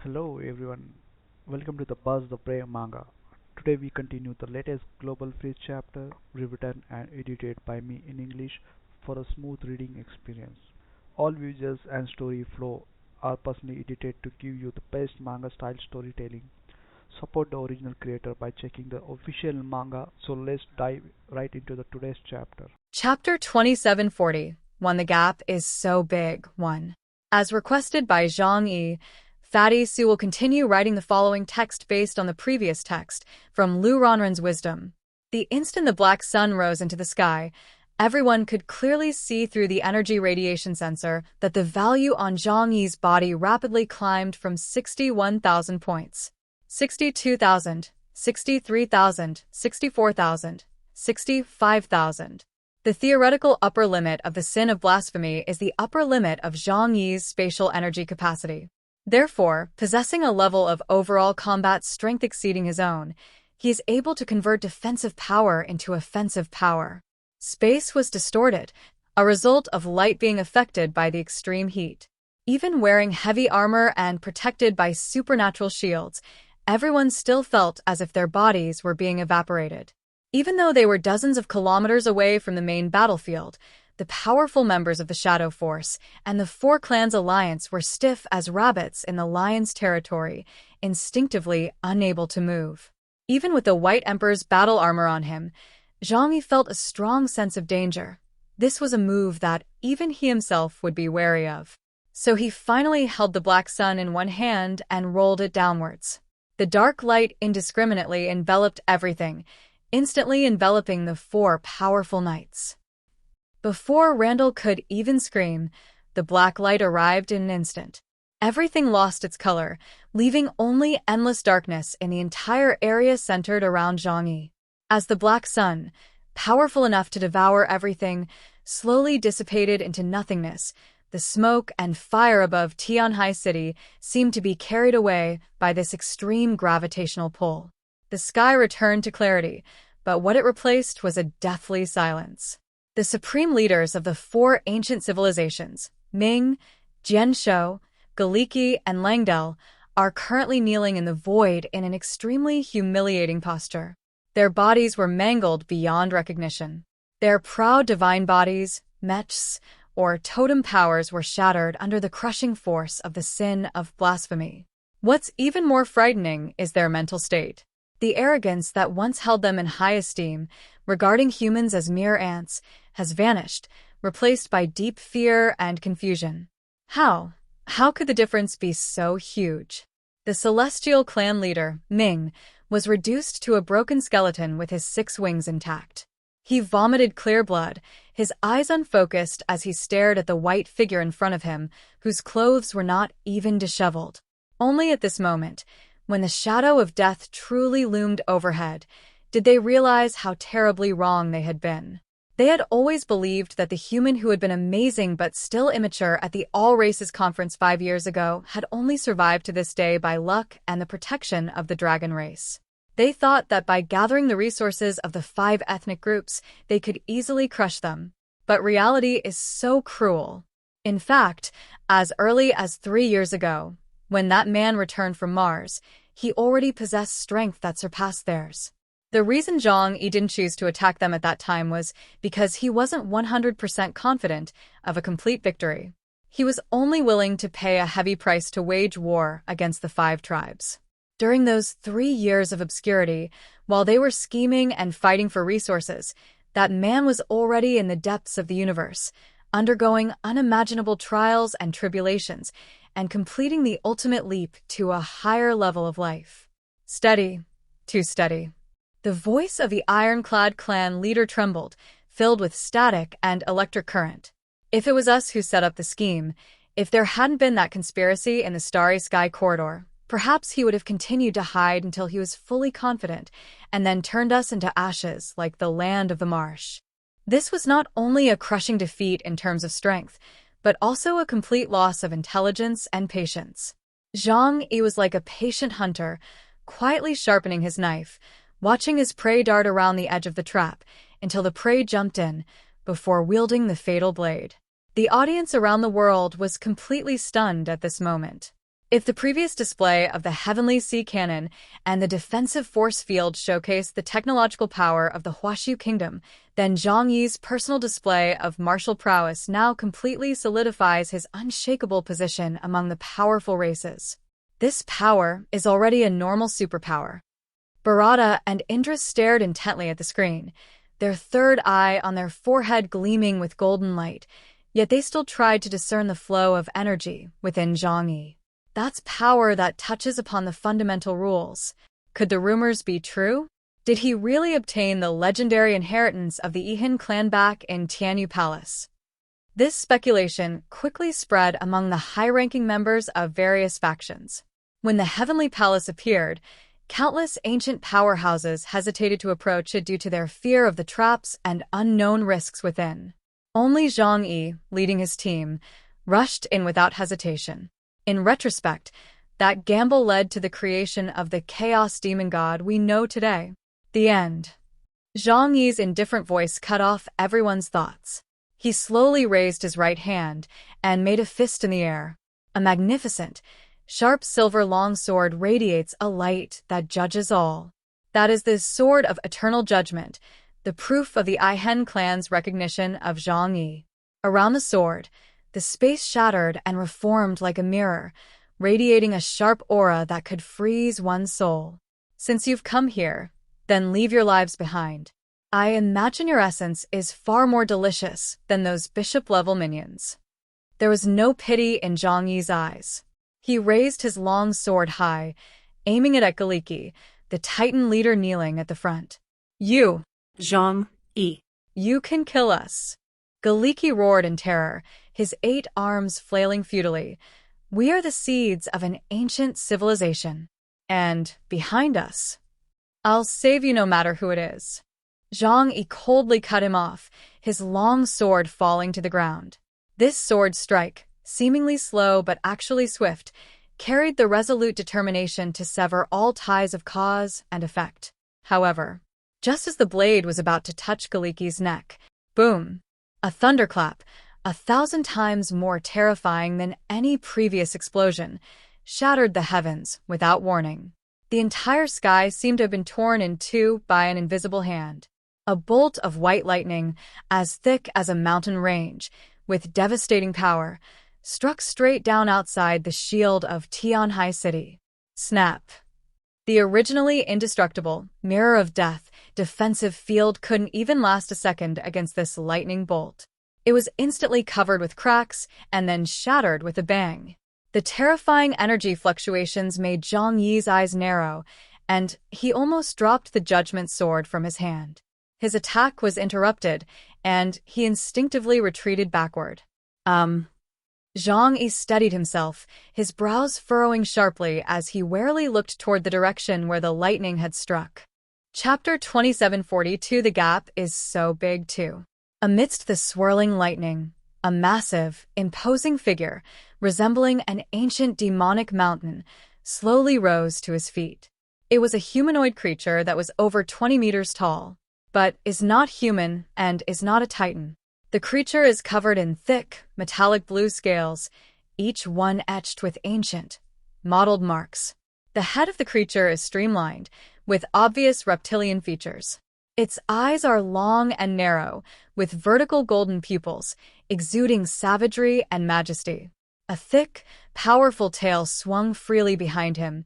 Hello everyone, welcome to the Buzz the Prey Manga. Today we continue the latest Global Freeze chapter, rewritten and edited by me in English for a smooth reading experience. All visuals and story flow are personally edited to give you the best manga style storytelling. Support the original creator by checking the official manga. So let's dive right into the today's chapter. Chapter 2740, When the Gap is So Big, 1. As requested by Zhang Yi, Fatty Su will continue writing the following text based on the previous text from Lu Ronran's Wisdom. The instant the black sun rose into the sky, everyone could clearly see through the energy radiation sensor that the value on Zhang Yi's body rapidly climbed from 61,000 points. 62,000, 63,000, 64,000, 65,000. The theoretical upper limit of the sin of blasphemy is the upper limit of Zhang Yi's spatial energy capacity. Therefore, possessing a level of overall combat strength exceeding his own, he is able to convert defensive power into offensive power. Space was distorted, a result of light being affected by the extreme heat. Even wearing heavy armor and protected by supernatural shields, everyone still felt as if their bodies were being evaporated. Even though they were dozens of kilometers away from the main battlefield, the powerful members of the Shadow Force and the Four Clans Alliance were stiff as rabbits in the lion's territory, instinctively unable to move. Even with the White Emperor's battle armor on him, Zhang Yi felt a strong sense of danger. This was a move that even he himself would be wary of. So he finally held the black sun in one hand and rolled it downwards. The dark light indiscriminately enveloped everything, instantly enveloping the four powerful knights. Before Randall could even scream, the black light arrived in an instant. Everything lost its color, leaving only endless darkness in the entire area centered around Zhang Yi. As the black sun, powerful enough to devour everything, slowly dissipated into nothingness, the smoke and fire above Tianhai City seemed to be carried away by this extreme gravitational pull. The sky returned to clarity, but what it replaced was a deathly silence. The supreme leaders of the four ancient civilizations, Ming, Jianshou, Galiki, and Langdell, are currently kneeling in the void in an extremely humiliating posture. Their bodies were mangled beyond recognition. Their proud divine bodies, mechs, or totem powers were shattered under the crushing force of the sin of blasphemy. What's even more frightening is their mental state. The arrogance that once held them in high esteem, regarding humans as mere ants, has vanished, replaced by deep fear and confusion. How could the difference be so huge? The celestial clan leader, Ming, was reduced to a broken skeleton with his 6 wings intact. He vomited clear blood, his eyes unfocused as he stared at the white figure in front of him, whose clothes were not even disheveled. Only at this moment, when the shadow of death truly loomed overhead, did they realize how terribly wrong they had been. They had always believed that the human who had been amazing but still immature at the All Races Conference 5 years ago had only survived to this day by luck and the protection of the dragon race. They thought that by gathering the resources of the 5 ethnic groups, they could easily crush them. But reality is so cruel. In fact, as early as 3 years ago, when that man returned from Mars, he already possessed strength that surpassed theirs. The reason Zhang Yi didn't choose to attack them at that time was because he wasn't 100% confident of a complete victory. He was only willing to pay a heavy price to wage war against the 5 tribes. During those 3 years of obscurity, while they were scheming and fighting for resources, that man was already in the depths of the universe, undergoing unimaginable trials and tribulations, and completing the ultimate leap to a higher level of life. Steady, too steady. The voice of the ironclad clan leader trembled, filled with static and electric current. If it was us who set up the scheme, if there hadn't been that conspiracy in the Starry Sky corridor, perhaps he would have continued to hide until he was fully confident, and then turned us into ashes like the land of the marsh. This was not only a crushing defeat in terms of strength, but also a complete loss of intelligence and patience. Zhang Yi was like a patient hunter, quietly sharpening his knife, watching his prey dart around the edge of the trap until the prey jumped in, before wielding the fatal blade. The audience around the world was completely stunned at this moment. If the previous display of the Heavenly Sea Cannon and the defensive force field showcased the technological power of the Huaxiu Kingdom, then Zhang Yi's personal display of martial prowess now completely solidifies his unshakable position among the powerful races. This power is already a normal superpower. Barada and Indra stared intently at the screen, their third eye on their forehead gleaming with golden light, yet they still tried to discern the flow of energy within Zhang Yi. That's power that touches upon the fundamental rules. Could the rumors be true? Did he really obtain the legendary inheritance of the Yihan clan back in Tianyu Palace? This speculation quickly spread among the high-ranking members of various factions. When the Heavenly Palace appeared, countless ancient powerhouses hesitated to approach it due to their fear of the traps and unknown risks within. Only Zhang Yi, leading his team, rushed in without hesitation. In retrospect, that gamble led to the creation of the chaos demon god we know today. The end. Zhang Yi's indifferent voice cut off everyone's thoughts. He slowly raised his right hand and made a fist in the air. A magnificent, sharp silver longsword radiates a light that judges all. That is the sword of eternal judgment, the proof of the Yihan clan's recognition of Zhang Yi. Around the sword, the space shattered and reformed like a mirror, radiating a sharp aura that could freeze one's soul. Since you've come here, then leave your lives behind. I imagine your essence is far more delicious than those bishop-level minions. There was no pity in Zhang Yi's eyes. He raised his long sword high, aiming it at Galiki, the Titan leader kneeling at the front. You, Zhang Yi. You can kill us. Galiki roared in terror, his 8 arms flailing futilely. We are the seeds of an ancient civilization. And, behind us, I'll save you no matter who it is. Zhang Yi coldly cut him off, his long sword falling to the ground. This sword strike, seemingly slow but actually swift, carried the resolute determination to sever all ties of cause and effect. However, just as the blade was about to touch Galiki's neck, boom! A thunderclap, 1,000 times more terrifying than any previous explosion, shattered the heavens without warning. The entire sky seemed to have been torn in two by an invisible hand. A bolt of white lightning, as thick as a mountain range, with devastating power, struck straight down outside the shield of Tianhai City. Snap! The originally indestructible Mirror of Death defensive field couldn't even last a second against this lightning bolt. It was instantly covered with cracks and then shattered with a bang. The terrifying energy fluctuations made Zhang Yi's eyes narrow, and he almost dropped the judgment sword from his hand. His attack was interrupted, and he instinctively retreated backward. Zhang Yi steadied himself, his brows furrowing sharply as he warily looked toward the direction where the lightning had struck. Chapter 2742. The gap is so big, too. Amidst the swirling lightning, a massive, imposing figure, resembling an ancient demonic mountain, slowly rose to his feet. It was a humanoid creature that was over 20 meters tall, but is not human and is not a titan. The creature is covered in thick, metallic blue scales, each one etched with ancient, mottled marks. The head of the creature is streamlined, with obvious reptilian features. Its eyes are long and narrow, with vertical golden pupils, exuding savagery and majesty. A thick, powerful tail swung freely behind him,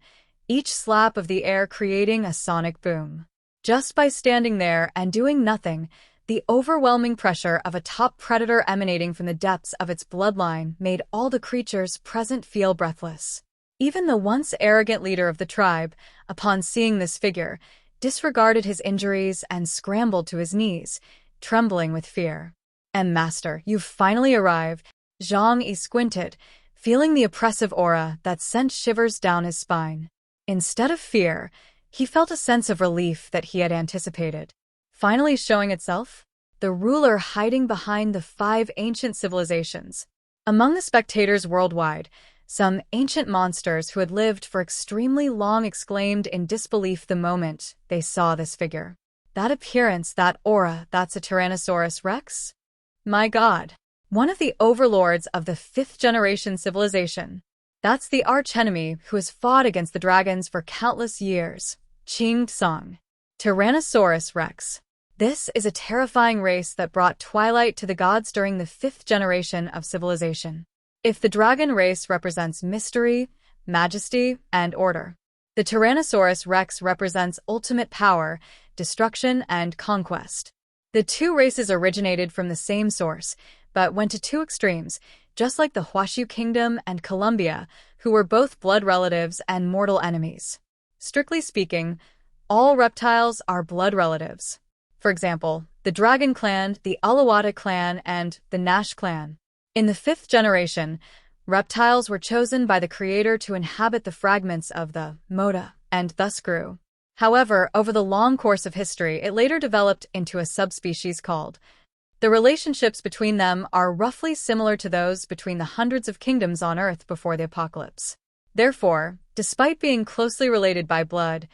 each slap of the air creating a sonic boom. Just by standing there and doing nothing, the overwhelming pressure of a top predator emanating from the depths of its bloodline made all the creatures present feel breathless. Even the once arrogant leader of the tribe, upon seeing this figure, disregarded his injuries and scrambled to his knees, trembling with fear. Master, you've finally arrived. Zhang Yi squinted, feeling the oppressive aura that sent shivers down his spine. Instead of fear, he felt a sense of relief that he had anticipated. Finally showing itself? The ruler hiding behind the 5 ancient civilizations. Among the spectators worldwide, some ancient monsters who had lived for extremely long exclaimed in disbelief the moment they saw this figure. That appearance, that aura, that's a Tyrannosaurus Rex? My God! One of the overlords of the 5th generation civilization. That's the archenemy who has fought against the dragons for countless years. Qing Song. Tyrannosaurus Rex. This is a terrifying race that brought twilight to the gods during the 5th generation of civilization. If the dragon race represents mystery, majesty, and order, the Tyrannosaurus Rex represents ultimate power, destruction, and conquest. The two races originated from the same source, but went to two extremes, just like the Huashu Kingdom and Columbia, who were both blood relatives and mortal enemies. Strictly speaking, all reptiles are blood relatives. For example, the Dragon Clan, the Alawata clan, and the Nash clan. In the 5th generation, reptiles were chosen by the creator to inhabit the fragments of the Moda, and thus grew. However, over the long course of history, it later developed into a subspecies called. The relationships between them are roughly similar to those between the hundreds of kingdoms on Earth before the apocalypse. Therefore, despite being closely related by blood,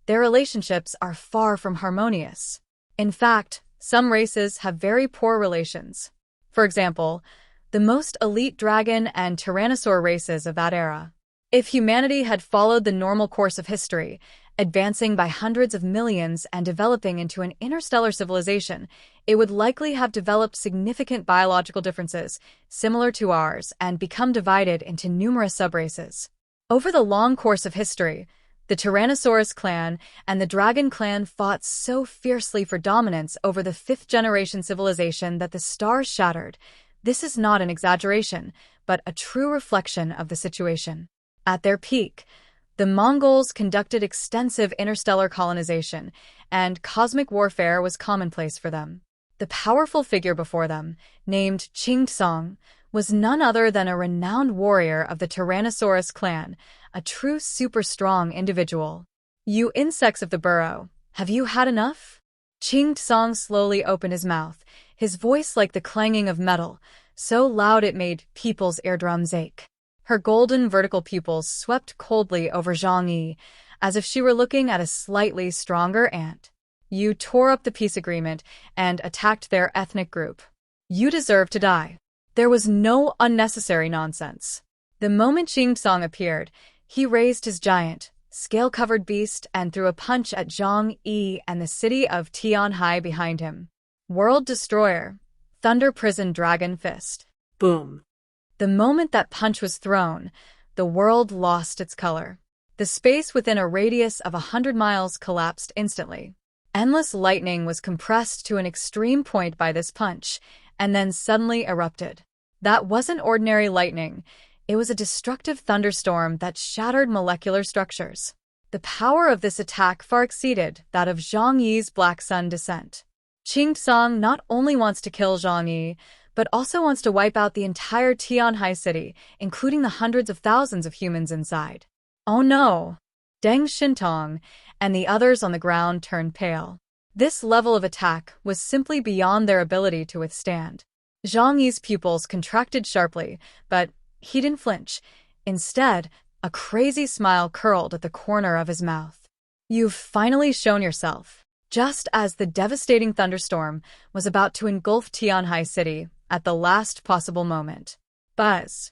their relationships are far from harmonious. In fact, some races have very poor relations. For example, the most elite dragon and tyrannosaur races of that era. If humanity had followed the normal course of history, advancing by hundreds of millions and developing into an interstellar civilization, it would likely have developed significant biological differences, similar to ours, and become divided into numerous subraces. Over the long course of history, the Tyrannosaurus clan and the Dragon clan fought so fiercely for dominance over the 5th generation civilization that the stars shattered. This is not an exaggeration, but a true reflection of the situation. At their peak, the Mongols conducted extensive interstellar colonization, and cosmic warfare was commonplace for them. The powerful figure before them, named Qing Song, was none other than a renowned warrior of the Tyrannosaurus clan, a true super-strong individual. "You insects of the burrow, have you had enough?" Qing Song slowly opened his mouth, his voice like the clanging of metal, so loud it made people's eardrums ache. Her golden vertical pupils swept coldly over Zhang Yi, as if she were looking at a slightly stronger ant. "You tore up the peace agreement and attacked their ethnic group. You deserve to die." There was no unnecessary nonsense. The moment Qing Song appeared, he raised his giant, scale-covered beast and threw a punch at Zhang Yi and the city of Tianhai behind him. World Destroyer, Thunder Prison Dragon Fist. Boom. The moment that punch was thrown, the world lost its color. The space within a radius of 100 miles collapsed instantly. Endless lightning was compressed to an extreme point by this punch, and then suddenly erupted. That wasn't ordinary lightning. It was a destructive thunderstorm that shattered molecular structures. The power of this attack far exceeded that of Zhang Yi's Black Sun descent. Qing Song not only wants to kill Zhang Yi, but also wants to wipe out the entire Tianhai city, including the hundreds of thousands of humans inside. Oh no! Deng Shintong and the others on the ground turned pale. This level of attack was simply beyond their ability to withstand. Zhang Yi's pupils contracted sharply, but he didn't flinch. Instead, a crazy smile curled at the corner of his mouth. "You've finally shown yourself." Just as the devastating thunderstorm was about to engulf Tianhai City at the last possible moment. Buzz.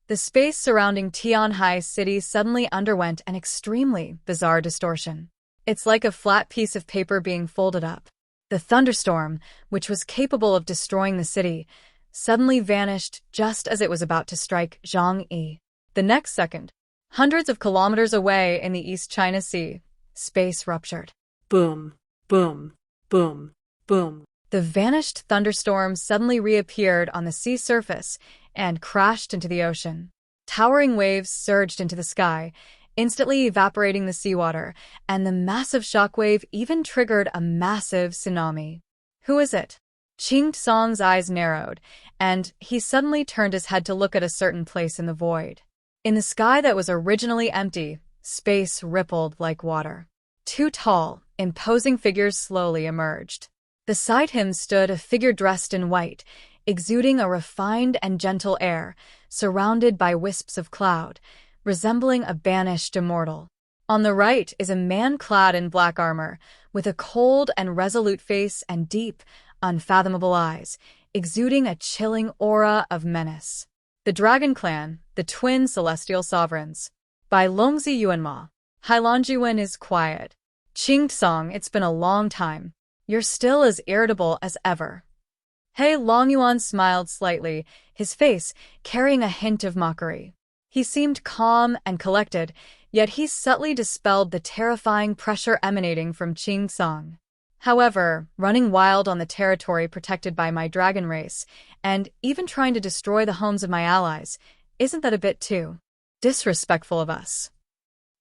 The space surrounding Tianhai City suddenly underwent an extremely bizarre distortion. It's like a flat piece of paper being folded up. The thunderstorm, which was capable of destroying the city, suddenly vanished just as it was about to strike Zhang Yi. The next second, hundreds of kilometers away in the East China Sea, space ruptured. Boom, boom, boom, boom. The vanished thunderstorm suddenly reappeared on the sea surface and crashed into the ocean. Towering waves surged into the sky, instantly evaporating the seawater, and the massive shockwave even triggered a massive tsunami. "Who is it?" Qing Song's eyes narrowed, and he suddenly turned his head to look at a certain place in the void. In the sky that was originally empty, space rippled like water. Two tall, imposing figures slowly emerged. Beside him stood a figure dressed in white, exuding a refined and gentle air, surrounded by wisps of cloud, resembling a banished immortal. On the right is a man clad in black armor, with a cold and resolute face and deep, unfathomable eyes, exuding a chilling aura of menace. The Dragon Clan, the Twin Celestial Sovereigns. By Longzi Yuanma. Hailongjiwen is quiet. Qingtsong, it's been a long time. You're still as irritable as ever. He Longyuan smiled slightly, his face carrying a hint of mockery. He seemed calm and collected, yet he subtly dispelled the terrifying pressure emanating from Qingtsong. However, running wild on the territory protected by my dragon race, and even trying to destroy the homes of my allies, isn't that a bit too disrespectful of us?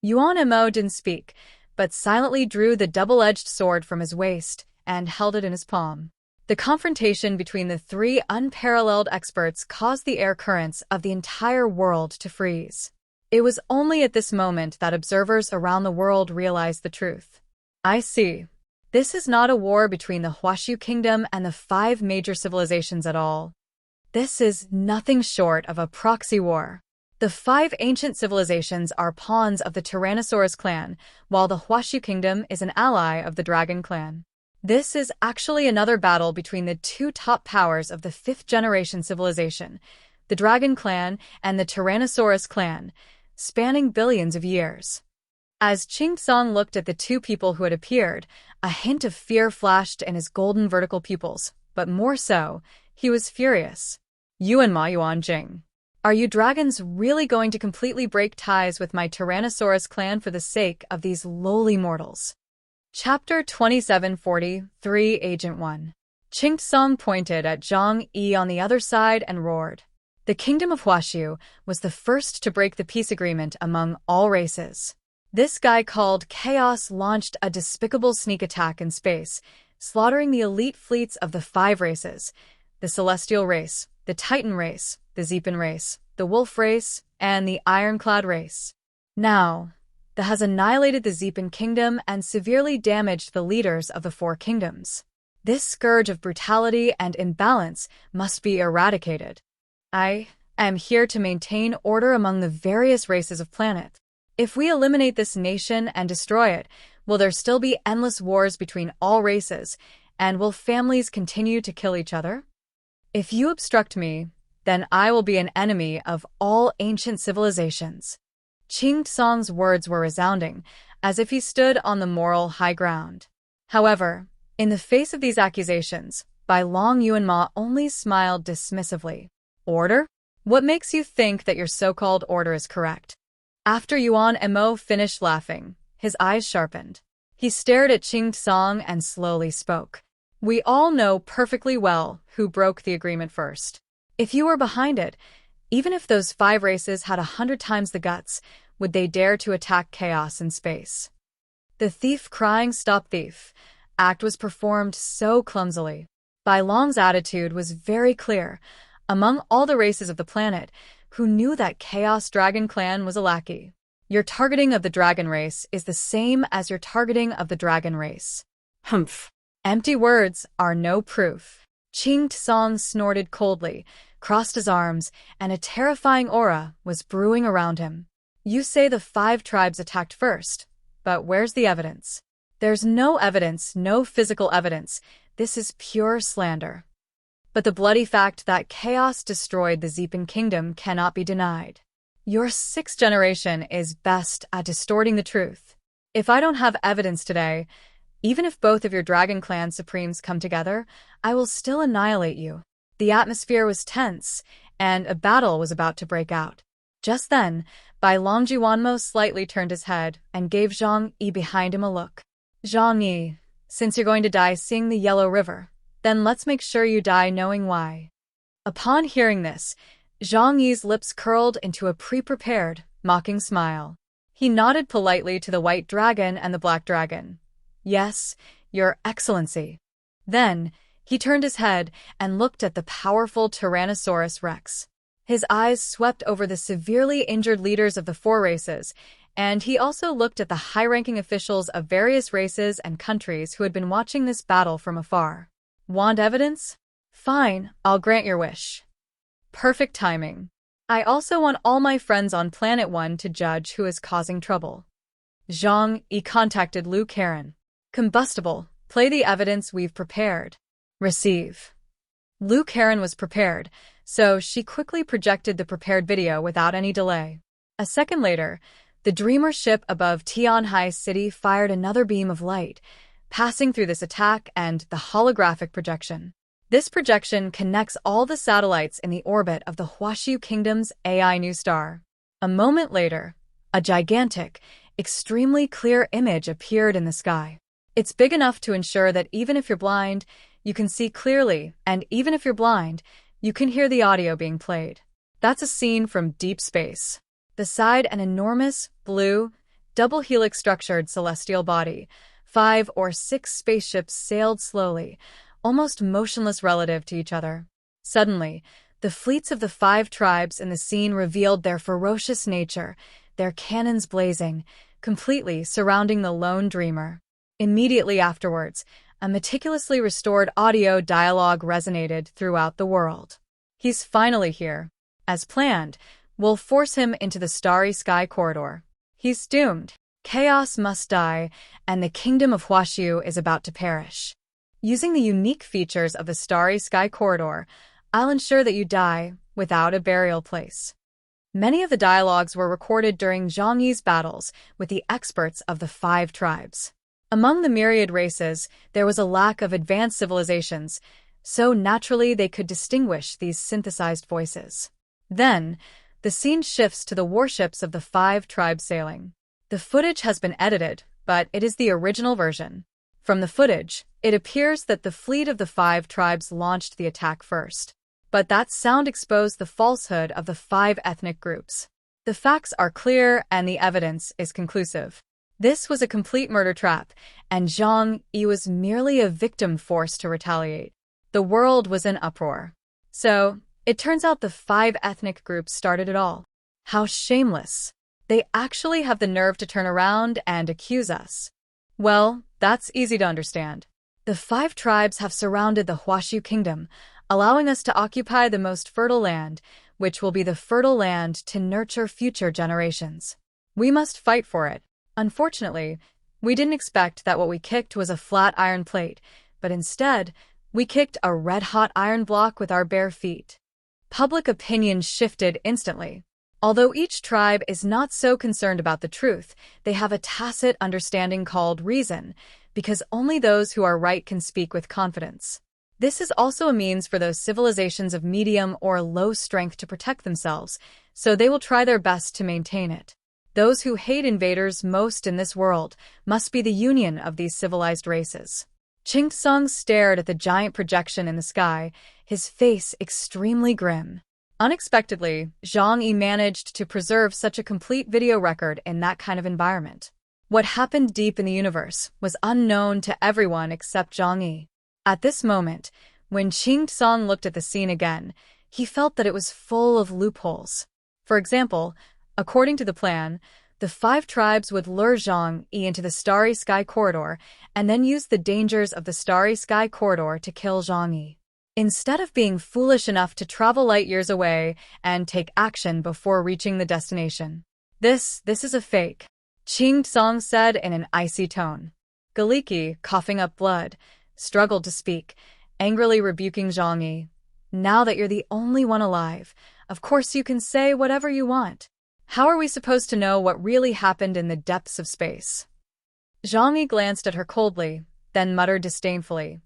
Yuan Mo didn't speak, but silently drew the double-edged sword from his waist and held it in his palm. The confrontation between the three unparalleled experts caused the air currents of the entire world to freeze. It was only at this moment that observers around the world realized the truth. I see. This is not a war between the Huashu Kingdom and the 5 major civilizations at all. This is nothing short of a proxy war. The 5 ancient civilizations are pawns of the Tyrannosaurus clan, while the Huashu Kingdom is an ally of the Dragon Clan. This is actually another battle between the 2 top powers of the 5th-generation civilization, the Dragon Clan and the Tyrannosaurus clan, spanning billions of years. As Qingtsong looked at the 2 people who had appeared, a hint of fear flashed in his golden vertical pupils, but more so, he was furious. Yuanma Yuanjing. Are you dragons really going to completely break ties with my Tyrannosaurus clan for the sake of these lowly mortals? Chapter 2743 Agent 1. Qingtsong pointed at Zhang Yi on the other side and roared. The kingdom of Huashu was the first to break the peace agreement among all races. This guy called Chaos launched a despicable sneak attack in space, slaughtering the elite fleets of the 5 races, the Celestial race, the Titan race, the Zeepin race, the Wolf race, and the Ironclad race. Now, that has annihilated the Zeepin kingdom and severely damaged the leaders of the 4 kingdoms. This scourge of brutality and imbalance must be eradicated. I am here to maintain order among the various races of planet. If we eliminate this nation and destroy it, will there still be endless wars between all races, and will families continue to kill each other? If you obstruct me, then I will be an enemy of all ancient civilizations. Qingtsong's words were resounding, as if he stood on the moral high ground. However, in the face of these accusations, Bai Long Yuanma only smiled dismissively. Order? What makes you think that your so-called order is correct? After Yuan Mo finished laughing, his eyes sharpened. He stared at Qingtsong and slowly spoke. We all know perfectly well who broke the agreement first. If you were behind it, even if those 5 races had 100 times the guts, would they dare to attack Chaos in space? The thief crying "Stop thief" act was performed so clumsily. Bai Long's attitude was very clear. Among all the races of the planet, who knew that Chaos Dragon Clan was a lackey. Your targeting of the dragon race is the same as your targeting of the dragon race. Humph. Empty words are no proof. Qingtsong snorted coldly, crossed his arms, and a terrifying aura was brewing around him. You say the 5 tribes attacked first, but where's the evidence? There's no evidence, no physical evidence. This is pure slander. But the bloody fact that Chaos destroyed the Zeepin kingdom cannot be denied. Your 6th generation is best at distorting the truth. If I don't have evidence today, even if both of your Dragon Clan Supremes come together, I will still annihilate you. The atmosphere was tense, and a battle was about to break out. Just then, Bai Longji Wanmo slightly turned his head and gave Zhang Yi behind him a look. Zhang Yi, since you're going to die seeing the Yellow River, then let's make sure you die knowing why. Upon hearing this, Zhang Yi's lips curled into a pre-prepared, mocking smile. He nodded politely to the White Dragon and the Black Dragon. Yes, Your Excellency. Then, he turned his head and looked at the powerful Tyrannosaurus Rex. His eyes swept over the severely injured leaders of the 4 races, and he also looked at the high-ranking officials of various races and countries who had been watching this battle from afar. Want evidence? Fine, I'll grant your wish. Perfect timing. I also want all my friends on Planet 1 to judge who is causing trouble. Zhang Yi contacted Liu Karen. Combustible, play the evidence we've prepared. Receive. Liu Karen was prepared, so she quickly projected the prepared video without any delay. A second later, the Dreamer ship above Tianhai City fired another beam of light, passing through this attack and the holographic projection. This projection connects all the satellites in the orbit of the Huaxiu Kingdom's AI new star. A moment later, a gigantic, extremely clear image appeared in the sky. It's big enough to ensure that even if you're blind, you can see clearly, and even if you're blind, you can hear the audio being played. That's a scene from deep space. Beside an enormous, blue, double-helix structured celestial body, 5 or 6 spaceships sailed slowly, almost motionless relative to each other. Suddenly, the fleets of the 5 tribes in the scene revealed their ferocious nature, their cannons blazing, completely surrounding the lone dreamer. Immediately afterwards, a meticulously restored audio dialogue resonated throughout the world. He's finally here. As planned, we'll force him into the starry sky corridor. He's doomed. Chaos must die, and the kingdom of Huaxiu is about to perish. Using the unique features of the starry sky corridor, I'll ensure that you die without a burial place. Many of the dialogues were recorded during Zhang Yi's battles with the experts of the 5 tribes. Among the myriad races, there was a lack of advanced civilizations, so naturally they could distinguish these synthesized voices. Then, the scene shifts to the warships of the 5 tribes sailing. The footage has been edited, but it is the original version. From the footage, it appears that the fleet of the 5 tribes launched the attack first. But that sound exposed the falsehood of the 5 ethnic groups. The facts are clear and the evidence is conclusive. This was a complete murder trap, and Zhang Yi was merely a victim forced to retaliate. The world was in uproar. So, it turns out the 5 ethnic groups started it all. How shameless. They actually have the nerve to turn around and accuse us. Well, that's easy to understand. The 5 tribes have surrounded the Huaxiu Kingdom, allowing us to occupy the most fertile land, which will be the fertile land to nurture future generations. We must fight for it. Unfortunately, we didn't expect that what we kicked was a flat iron plate, but instead, we kicked a red-hot iron block with our bare feet. Public opinion shifted instantly. Although each tribe is not so concerned about the truth, they have a tacit understanding called reason, because only those who are right can speak with confidence. This is also a means for those civilizations of medium or low strength to protect themselves, so they will try their best to maintain it. Those who hate invaders most in this world must be the union of these civilized races. Qing Song stared at the giant projection in the sky, his face extremely grim. Unexpectedly, Zhang Yi managed to preserve such a complete video record in that kind of environment. What happened deep in the universe was unknown to everyone except Zhang Yi. At this moment, when Qing Song looked at the scene again, he felt that it was full of loopholes. For example, according to the plan, the 5 tribes would lure Zhang Yi into the Starry Sky Corridor and then use the dangers of the Starry Sky Corridor to kill Zhang Yi. Instead of being foolish enough to travel light years away and take action before reaching the destination. This is a fake, Qing Song said in an icy tone. Galiki, coughing up blood, struggled to speak, angrily rebuking Zhang Yi. Now that you're the only one alive, of course you can say whatever you want. How are we supposed to know what really happened in the depths of space? Zhang Yi glanced at her coldly, then muttered disdainfully.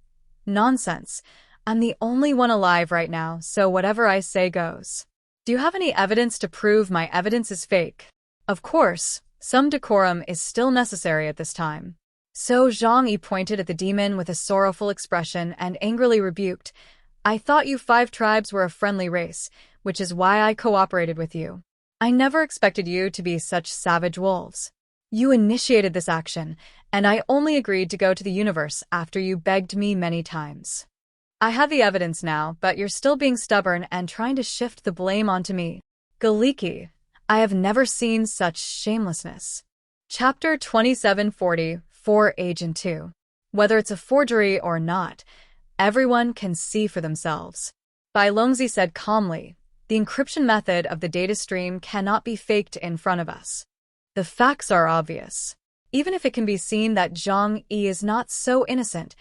Nonsense. I'm the only one alive right now, so whatever I say goes. Do you have any evidence to prove my evidence is fake? Of course, some decorum is still necessary at this time. So Zhang Yi pointed at the demon with a sorrowful expression and angrily rebuked, I thought you 5 tribes were a friendly race, which is why I cooperated with you. I never expected you to be such savage wolves. You initiated this action, and I only agreed to go to the universe after you begged me many times. I have the evidence now, but you're still being stubborn and trying to shift the blame onto me. Galiki, I have never seen such shamelessness. Chapter 2740, 4 Agent 2. Whether it's a forgery or not, everyone can see for themselves. Bai Longzi said calmly, the encryption method of the data stream cannot be faked in front of us. The facts are obvious. Even if it can be seen that Zhang Yi is not so innocent,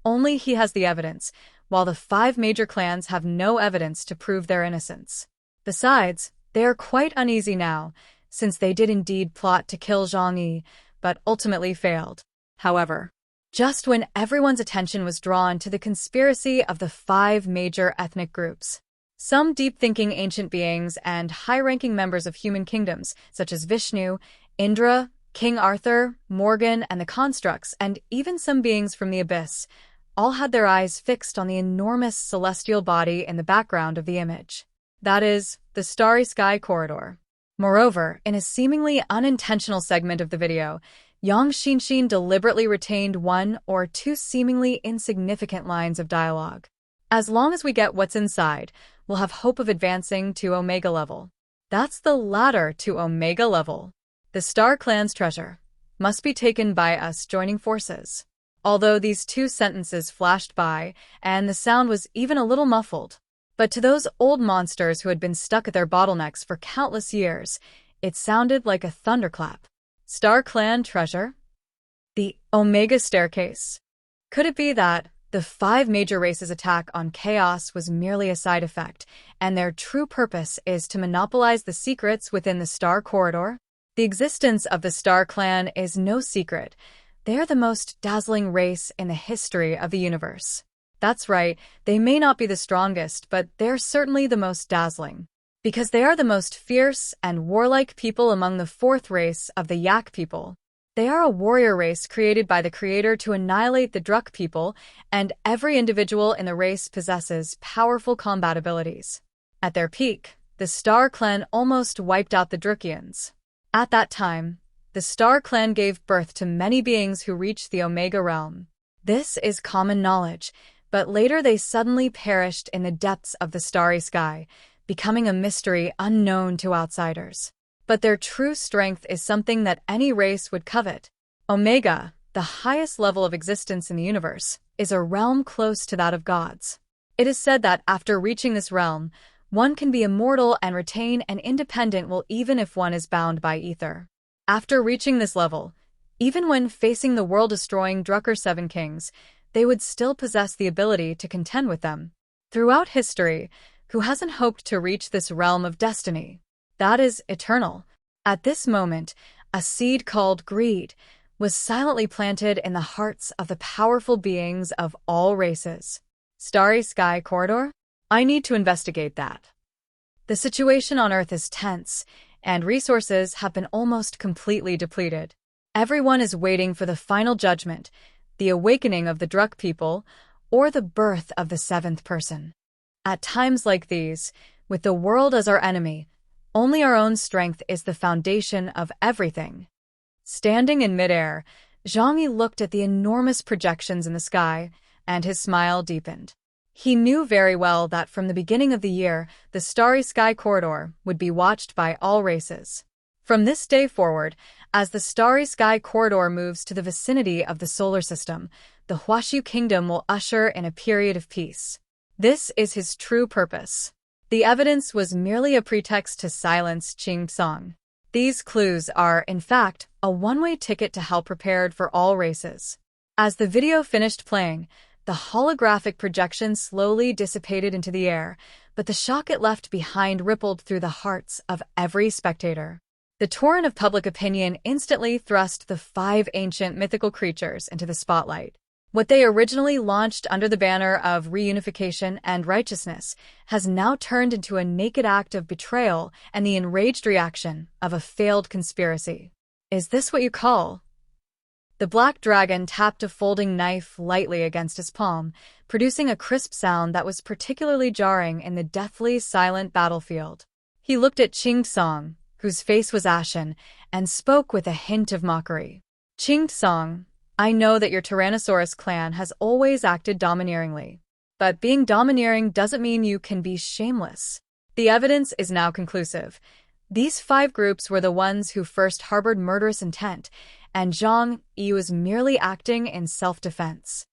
only he has the evidence, while the 5 major clans have no evidence to prove their innocence. Besides, they are quite uneasy now, since they did indeed plot to kill Zhang Yi, but ultimately failed. However, just when everyone's attention was drawn to the conspiracy of the 5 major ethnic groups, some deep-thinking ancient beings and high-ranking members of human kingdoms, such as Vishnu, Indra, King Arthur, Morgan, and the Constructs, and even some beings from the Abyss, all had their eyes fixed on the enormous celestial body in the background of the image. That is, the Starry Sky Corridor. Moreover, in a seemingly unintentional segment of the video, Yang Xinxin deliberately retained 1 or 2 seemingly insignificant lines of dialogue. As long as we get what's inside, we'll have hope of advancing to Omega level. That's the ladder to Omega level. The Star Clan's treasure must be taken by us joining forces. Although these 2 sentences flashed by, and the sound was even a little muffled, but to those old monsters who had been stuck at their bottlenecks for countless years, it sounded like a thunderclap. Star Clan treasure? The Omega Staircase. Could it be that the 5 major races' attack on Chaos was merely a side effect, and their true purpose is to monopolize the secrets within the Star Corridor? The existence of the Star Clan is no secret. They are the most dazzling race in the history of the universe. That's right, they may not be the strongest, but they're certainly the most dazzling. Because they are the most fierce and warlike people among the 4th race of the Yak people. They are a warrior race created by the Creator to annihilate the Druk people, and every individual in the race possesses powerful combat abilities. At their peak, the Star Clan almost wiped out the Drukians. At that time, the Star Clan gave birth to many beings who reached the Omega realm. This is common knowledge, but later they suddenly perished in the depths of the starry sky, becoming a mystery unknown to outsiders. But their true strength is something that any race would covet. Omega, the highest level of existence in the universe, is a realm close to that of gods. It is said that after reaching this realm, one can be immortal and retain an independent will even if one is bound by ether. After reaching this level, even when facing the world-destroying Drucker 7 kings, they would still possess the ability to contend with them. Throughout history, who hasn't hoped to reach this realm of destiny? That is eternal. At this moment, a seed called greed was silently planted in the hearts of the powerful beings of all races. Starry Sky Corridor? I need to investigate that. The situation on Earth is tense, and resources have been almost completely depleted. Everyone is waiting for the final judgment, the awakening of the Druk people, or the birth of the 7th person. At times like these, with the world as our enemy, only our own strength is the foundation of everything. Standing in midair, Zhang Yi looked at the enormous projections in the sky, and his smile deepened. He knew very well that from the beginning of the year, the Starry Sky Corridor would be watched by all races. From this day forward, as the Starry Sky Corridor moves to the vicinity of the solar system, the Huashu Kingdom will usher in a period of peace. This is his true purpose. The evidence was merely a pretext to silence Qing Song. These clues are, in fact, a one-way ticket to hell prepared for all races. As the video finished playing, the holographic projection slowly dissipated into the air, but the shock it left behind rippled through the hearts of every spectator. The torrent of public opinion instantly thrust the 5 ancient mythical creatures into the spotlight. What they originally launched under the banner of reunification and righteousness has now turned into a naked act of betrayal and the enraged reaction of a failed conspiracy. Is this what you call? The black dragon tapped a folding knife lightly against his palm, producing a crisp sound that was particularly jarring in the deathly silent battlefield. He looked at Qing Song, whose face was ashen, and spoke with a hint of mockery. Qing Song, I know that your Tyrannosaurus clan has always acted domineeringly. But being domineering doesn't mean you can be shameless. The evidence is now conclusive. These 5 groups were the ones who first harbored murderous intent, and Zhang Yi was merely acting in self-defense.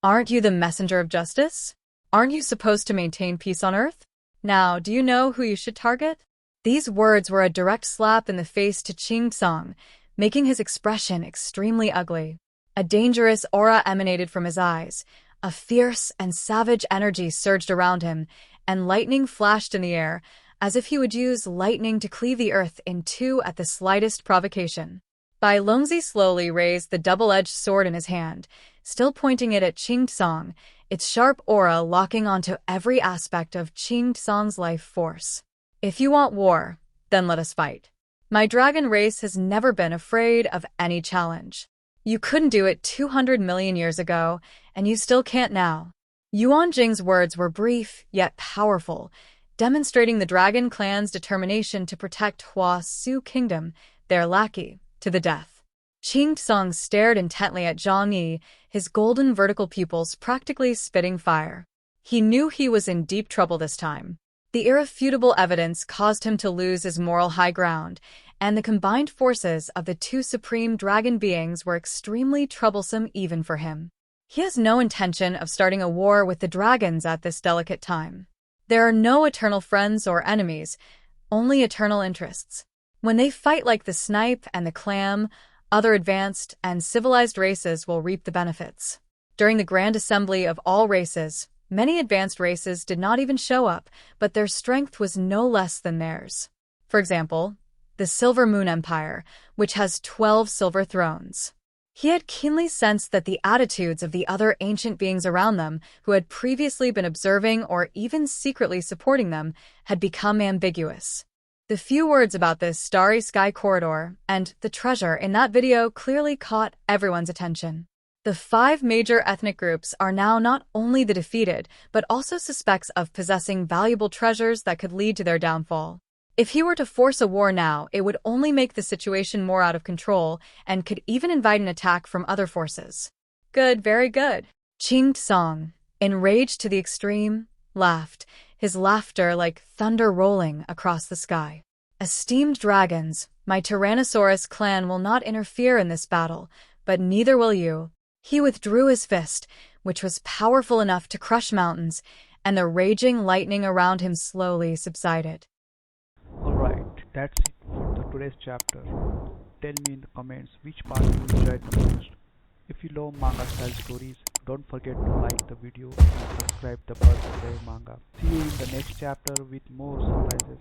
Aren't you the messenger of justice? Aren't you supposed to maintain peace on Earth? Now, do you know who you should target? These words were a direct slap in the face to Qing Song, making his expression extremely ugly. A dangerous aura emanated from his eyes, A fierce and savage energy surged around him, and lightning flashed in the air, as if he would use lightning to cleave the earth in two at the slightest provocation. Bai Longzi slowly raised the double-edged sword in his hand, still pointing it at Qing Tsang, its sharp aura locking onto every aspect of Qing Tsang's life force. If you want war, then let us fight. My dragon race has never been afraid of any challenge. You couldn't do it 200 million years ago, and you still can't now. Yuan Jing's words were brief, yet powerful, demonstrating the dragon clan's determination to protect Hua Su Kingdom, their lackey, to the death. Qing Tsang stared intently at Zhang Yi, his golden vertical pupils practically spitting fire. He knew he was in deep trouble this time. The irrefutable evidence caused him to lose his moral high ground, and the combined forces of the two supreme dragon beings were extremely troublesome even for him. He has no intention of starting a war with the dragons at this delicate time. There are no eternal friends or enemies, only eternal interests. When they fight like the snipe and the clam, other advanced and civilized races will reap the benefits. During the Grand Assembly of all races, many advanced races did not even show up, but their strength was no less than theirs. For example, the Silver Moon Empire, which has 12 silver thrones. He had keenly sensed that the attitudes of the other ancient beings around them, who had previously been observing or even secretly supporting them, had become ambiguous. The few words about this starry sky corridor and the treasure in that video clearly caught everyone's attention. The 5 major ethnic groups are now not only the defeated, but also suspects of possessing valuable treasures that could lead to their downfall. If he were to force a war now, it would only make the situation more out of control and could even invite an attack from other forces. Good, very good. Qing Tsang, enraged to the extreme, laughed, his laughter like thunder rolling across the sky. Esteemed dragons, my Tyrannosaurus clan will not interfere in this battle, but neither will you. He withdrew his fist, which was powerful enough to crush mountains, and the raging lightning around him slowly subsided. Alright, that's it for today's chapter. Tell me in the comments which part you enjoyed the most. If you love manga style stories, don't forget to like the video and subscribe the Buzz Play Manga. See you in the next chapter with more surprises.